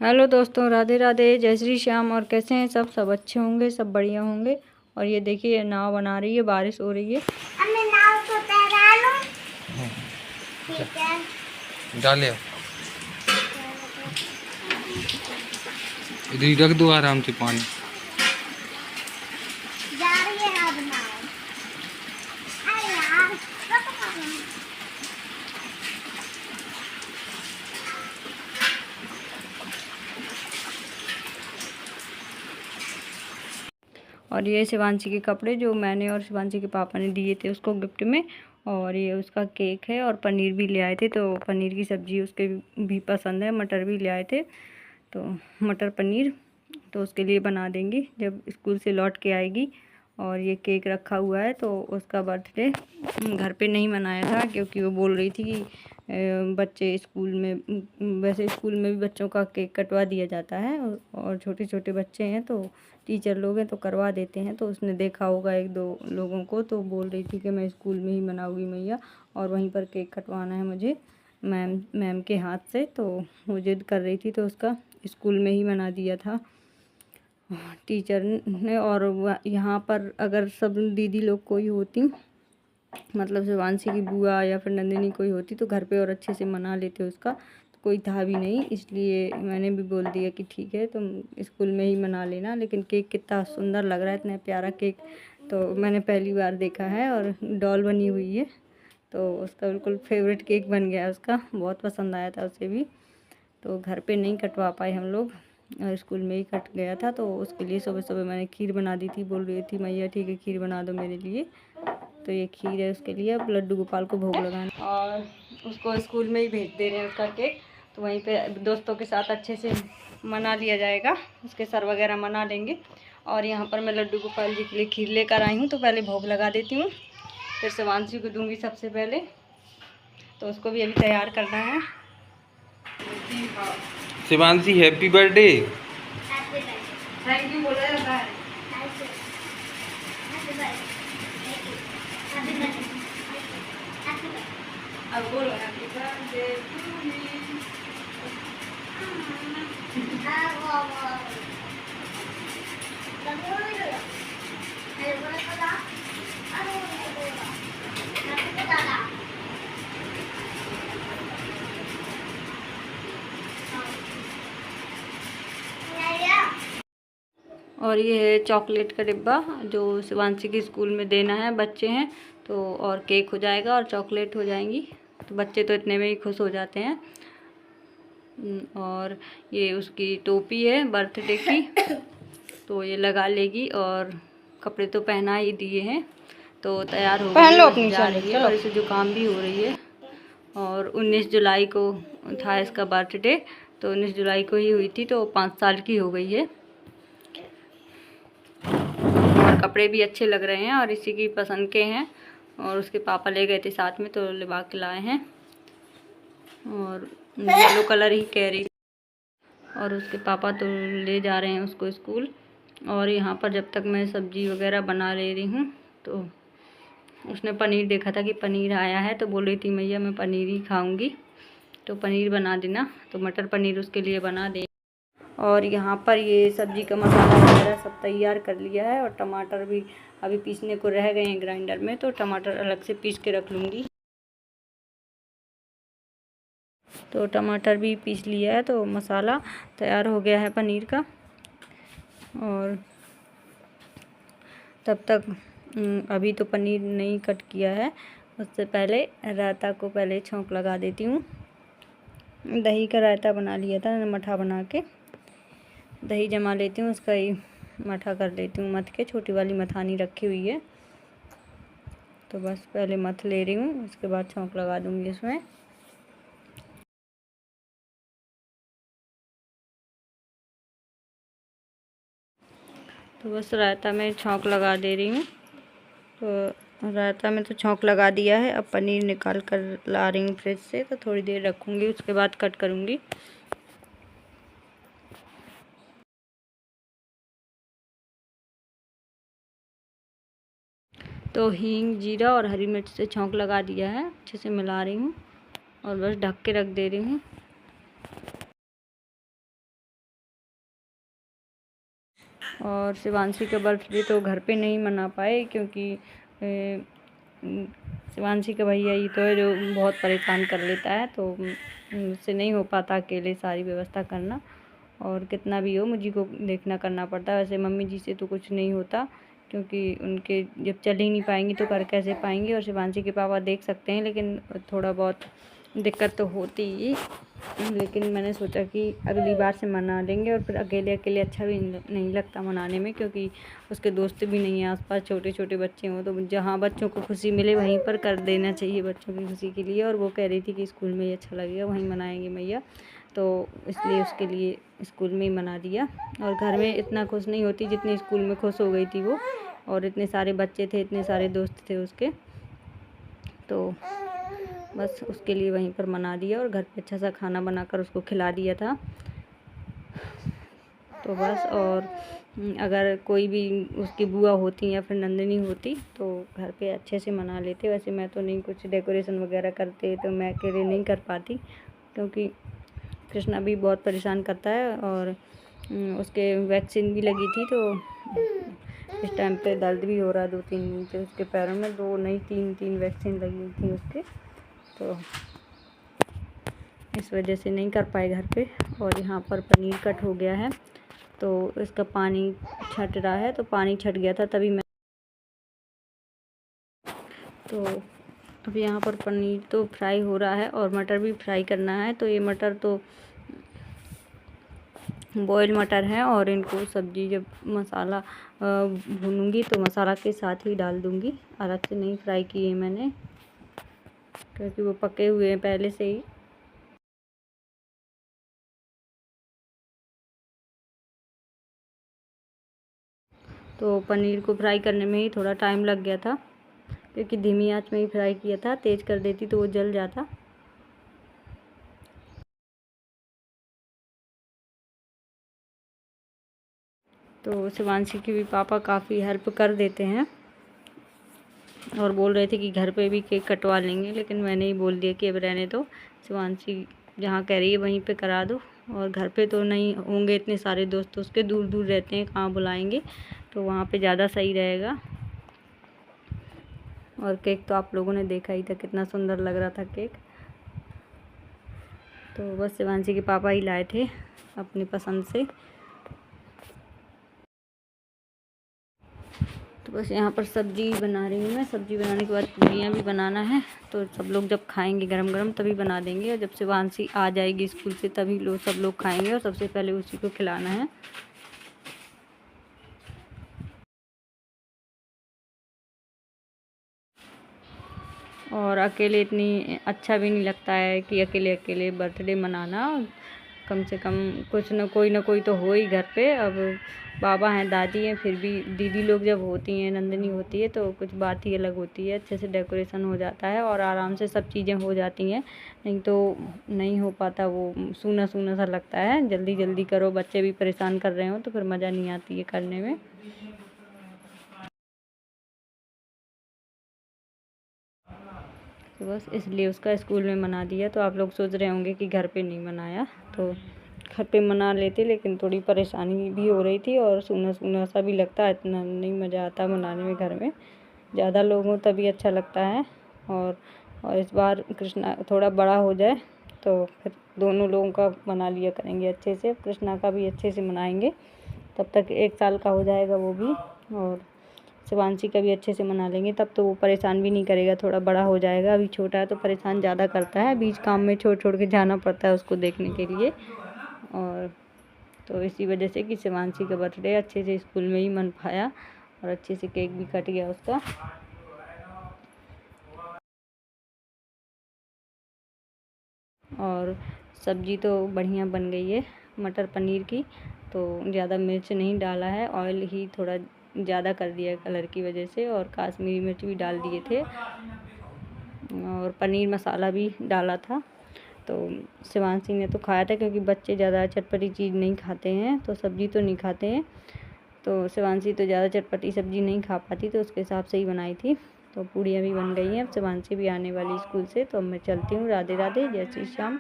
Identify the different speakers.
Speaker 1: Hello दोस्तों, राधे राधे, जय श्री श्याम। और कैसे हैं सब अच्छे होंगे, सब बढ़िया होंगे। और ये देखिए नाव बना रही है, बारिश हो रही है।
Speaker 2: हमने नाव को तैरा लो। ठीक है,
Speaker 3: डाले इधर ही रख दो आराम से पानी।
Speaker 2: जा रही है अब नाव। अरे यार
Speaker 1: और ये शिवांशी के कपड़े जो मैंने और शिवांशी के पापा ने दिए थे उसको गिफ्ट में। और ये उसका केक है और पनीर भी ले आए थे, तो पनीर की सब्ज़ी उसके भी पसंद है। मटर भी ले आए थे, तो मटर पनीर तो उसके लिए बना देंगे जब स्कूल से लौट के आएगी। और ये केक रखा हुआ है, तो उसका बर्थडे घर पे नहीं मनाया था क्योंकि वो बोल रही थी कि बच्चे स्कूल में, वैसे स्कूल में भी बच्चों का केक कटवा दिया जाता है और छोटे छोटे बच्चे हैं तो टीचर लोग हैं तो करवा देते हैं। तो उसने देखा होगा एक दो लोगों को, तो बोल रही थी कि मैं स्कूल में ही मनाऊंगी मैया, और वहीं पर केक कटवाना है मुझे मैम के हाथ से। तो वो जिद कर रही थी तो उसका स्कूल में ही मना दिया था टीचर ने। और यहाँ पर अगर सब दीदी लोग कोई होती, मतलब शिवांशी की बुआ या फिर नंदिनी कोई होती, तो घर पे और अच्छे से मना लेते उसका। तो कोई था भी नहीं, इसलिए मैंने भी बोल दिया कि ठीक है तुम स्कूल में ही मना लेना। लेकिन केक कितना सुंदर लग रहा है, इतना प्यारा केक तो मैंने पहली बार देखा है। और डॉल बनी हुई है, तो उसका बिल्कुल फेवरेट केक बन गया, उसका बहुत पसंद आया था उसे भी। तो घर पे नहीं कटवा पाए हम लोग, और स्कूल में ही कट गया था। तो उसके लिए सुबह सुबह मैंने खीर बना दी थी, बोल रही थी मैया ठीक है खीर बना दो मेरे लिए। तो ये खीर है उसके लिए। अब लड्डू गोपाल को भोग लगाना और उसको स्कूल में ही भेज दे रहे हैं उसका केक। तो वहीं पे दोस्तों के साथ अच्छे से मना लिया जाएगा, उसके सर वगैरह मना लेंगे। और यहाँ पर मैं लड्डू गोपाल जी के लिए खीर लेकर आई हूँ, तो पहले भोग लगा देती हूँ, फिर शिवांशी को दूँगी सबसे पहले। तो उसको भी अभी तैयार करना है।
Speaker 3: Shivanshi happy birthday.
Speaker 1: Thank you बोला जाता है। अब बोलो हैप्पी बर्थडे टू मी। और ये है चॉकलेट का डिब्बा जो शिवांशी की स्कूल में देना है, बच्चे हैं तो। और केक हो जाएगा और चॉकलेट हो जाएंगी, तो बच्चे तो इतने में ही खुश हो जाते हैं। और ये उसकी टोपी है बर्थडे की, तो ये लगा लेगी। और कपड़े तो पहना ही दिए हैं, तो तैयार हो गई, जा रही है। और इसे जुकाम भी हो रही है। और 19 जुलाई को था इसका बर्थडे, तो 19 जुलाई को ही हुई थी, तो 5 साल की हो गई है। और कपड़े भी अच्छे लग रहे हैं और इसी की पसंद के हैं। और उसके पापा ले गए थे साथ में, तो लिबा के लाए हैं। और येलो कलर ही कह रही, और उसके पापा तो ले जा रहे हैं उसको स्कूल। और यहाँ पर जब तक मैं सब्ज़ी वगैरह बना ले रही हूँ, तो उसने पनीर देखा था कि पनीर आया है, तो बोल रही थी मैया मैं पनीर ही खाऊंगी, तो पनीर बना देना। तो मटर पनीर उसके लिए बना दे। और यहाँ पर ये सब्ज़ी का मसाला वगैरह सब तैयार कर लिया है। और टमाटर भी अभी पीसने को रह गए हैं ग्राइंडर में, तो टमाटर अलग से पीस के रख लूँगी। तो टमाटर भी पीस लिया है, तो मसाला तैयार हो गया है पनीर का। और तब तक अभी तो पनीर नहीं कट किया है, उससे पहले रायता को पहले छौंक लगा देती हूँ। दही का रायता बना लिया था मठा बना के, दही जमा लेती हूँ, उसका ही मठा कर लेती हूँ मथ के। छोटी वाली मथानी रखी हुई है, तो बस पहले मथ ले रही हूँ, उसके बाद छौंक लगा दूँगी इसमें। तो बस रायता में छौंक लगा दे रही हूँ। तो रायता में तो छौंक लगा दिया है। अब पनीर निकाल कर ला रही हूँ फ्रिज से, तो थोड़ी देर रखूँगी, उसके बाद कट करूँगी। तो हींग, जीरा और हरी मिर्च से छौंक लगा दिया है, अच्छे से मिला रही हूँ और बस ढक के रख दे रही हूँ। और शिवांशी का बर्थडे तो घर पे नहीं मना पाए क्योंकि शिवांशी का भैया ही तो है जो बहुत परेशान कर लेता है, तो मुझसे नहीं हो पाता अकेले सारी व्यवस्था करना, और कितना भी हो मुझे को देखना करना पड़ता है। वैसे मम्मी जी से तो कुछ नहीं होता क्योंकि उनके जब चल ही नहीं पाएंगी तो कर कैसे पाएंगी, और शिवांशी के पापा देख सकते हैं, लेकिन थोड़ा बहुत दिक्कत तो होती ही। लेकिन मैंने सोचा कि अगली बार से मना लेंगे, और फिर अकेले अकेले अच्छा भी नहीं लगता मनाने में, क्योंकि उसके दोस्त भी नहीं हैं आसपास, छोटे छोटे बच्चे हों तो जहाँ बच्चों को खुशी मिले वहीं पर कर देना चाहिए बच्चों की खुशी के लिए। और वो कह रही थी कि स्कूल में ही अच्छा लगेगा, वहीं मनाएंगे मैया, तो इसलिए उसके लिए स्कूल में ही मना दिया। और घर में इतना खुश नहीं होती जितनी स्कूल में खुश हो गई थी वो, और इतने सारे बच्चे थे, इतने सारे दोस्त थे उसके, तो बस उसके लिए वहीं पर मना दिया और घर पे अच्छा सा खाना बनाकर उसको खिला दिया था। तो बस, और अगर कोई भी उसकी बुआ होती या फिर नंदिनी होती तो घर पे अच्छे से मना लेते। वैसे मैं तो नहीं कुछ डेकोरेशन वगैरह करते, तो मैं अकेले नहीं कर पाती क्योंकि कृष्णा भी बहुत परेशान करता है, और उसके वैक्सीन भी लगी थी, तो इस टाइम पे दर्द भी हो रहा है 2-3 दिन से उसके पैरों में, 2 नहीं 3 वैक्सीन लगी थी उसके, तो इस वजह से नहीं कर पाए घर पे। और यहाँ पर पनीर कट हो गया है तो इसका पानी छट रहा है, तो पानी छट गया था तभी मैं, तो अब यहाँ पर पनीर तो फ्राई हो रहा है और मटर भी फ्राई करना है। तो ये मटर तो बॉयल मटर है, और इनको सब्जी जब मसाला भूनूंगी तो मसाला के साथ ही डाल दूंगी, अलग से नहीं फ्राई किए मैंने क्योंकि वो पके हुए हैं पहले से ही। तो पनीर को फ्राई करने में ही थोड़ा टाइम लग गया था क्योंकि धीमी आंच में ही फ्राई किया था, तेज़ कर देती तो वो जल जाता। तो शिवांशी के भी पापा काफ़ी हेल्प कर देते हैं और बोल रहे थे कि घर पे भी केक कटवा लेंगे, लेकिन मैंने ही बोल दिया कि अब रहने दो, शिवांशी जहाँ कह रही है वहीं पे करा दो, और घर पे तो नहीं होंगे इतने सारे दोस्त उसके, दूर दूर रहते हैं, कहाँ बुलाएंगे, तो वहाँ पे ज़्यादा सही रहेगा। और केक तो आप लोगों ने देखा ही था कितना सुंदर लग रहा था केक। तो बस शिवांशी के पापा ही लाए थे अपनी पसंद से। तो बस यहाँ पर सब्जी बना रही हूँ मैं। सब्जी बनाने के बाद पूरियाँ भी बनाना है, तो सब लोग जब खाएंगे गरम गरम तभी बना देंगे, और जब शिवांशी आ जाएगी स्कूल से तभी सब लोग खाएंगे, और सबसे पहले उसी को खिलाना है। और अकेले इतनी अच्छा भी नहीं लगता है कि अकेले अकेले बर्थडे मनाना, कम से कम कुछ न कोई तो हो ही घर पे। अब बाबा हैं, दादी हैं, फिर भी दीदी लोग जब होती हैं, नंदिनी होती है, तो कुछ बात ही अलग होती है, अच्छे से डेकोरेशन हो जाता है और आराम से सब चीज़ें हो जाती हैं। नहीं तो नहीं हो पाता, वो सूना सूना सा लगता है। जल्दी जल्दी करो, बच्चे भी परेशान कर रहे हो तो फिर मज़ा नहीं आती है करने में। तो बस इसलिए उसका स्कूल में मना दिया। तो आप लोग सोच रहे होंगे कि घर पे नहीं मनाया, तो घर पे मना लेते, लेकिन थोड़ी परेशानी भी हो रही थी और सूना सूना सा भी लगता है, इतना नहीं मज़ा आता मनाने में। घर में ज़्यादा लोग हों तभी अच्छा लगता है। और इस बार कृष्णा थोड़ा बड़ा हो जाए तो फिर दोनों लोगों का मना लिया करेंगे अच्छे से, कृष्णा का भी अच्छे से मनाएंगे, तब तक 1 साल का हो जाएगा वो भी, और शिवांशी का भी अच्छे से मना लेंगे, तब तो वो परेशान भी नहीं करेगा, थोड़ा बड़ा हो जाएगा। अभी छोटा है तो परेशान ज़्यादा करता है, बीच काम में छोड़ छोड़ के जाना पड़ता है उसको देखने के लिए। और तो इसी वजह से कि शिवांशी का बर्थडे अच्छे से स्कूल में ही मन पाया, और अच्छे से केक भी कट गया उसका। और सब्जी तो बढ़िया बन गई है मटर पनीर की, तो ज़्यादा मिर्च नहीं डाला है, ऑयल ही थोड़ा ज़्यादा कर दिया कलर की वजह से, और काश्मीरी मिर्च भी डाल दिए थे, और पनीर मसाला भी डाला था। तो शिवांशी ने तो खाया था क्योंकि बच्चे ज़्यादा चटपटी चीज़ नहीं खाते हैं, तो सब्ज़ी तो नहीं खाते हैं, तो शिवांशी तो ज़्यादा चटपटी सब्ज़ी नहीं खा पाती, तो उसके हिसाब से ही बनाई थी। तो पूड़ियाँ भी बन गई हैं, अब शिवांशी भी आने वाली स्कूल से, तो अब मैं चलती हूँ। राधे राधे, जय श्री श्याम।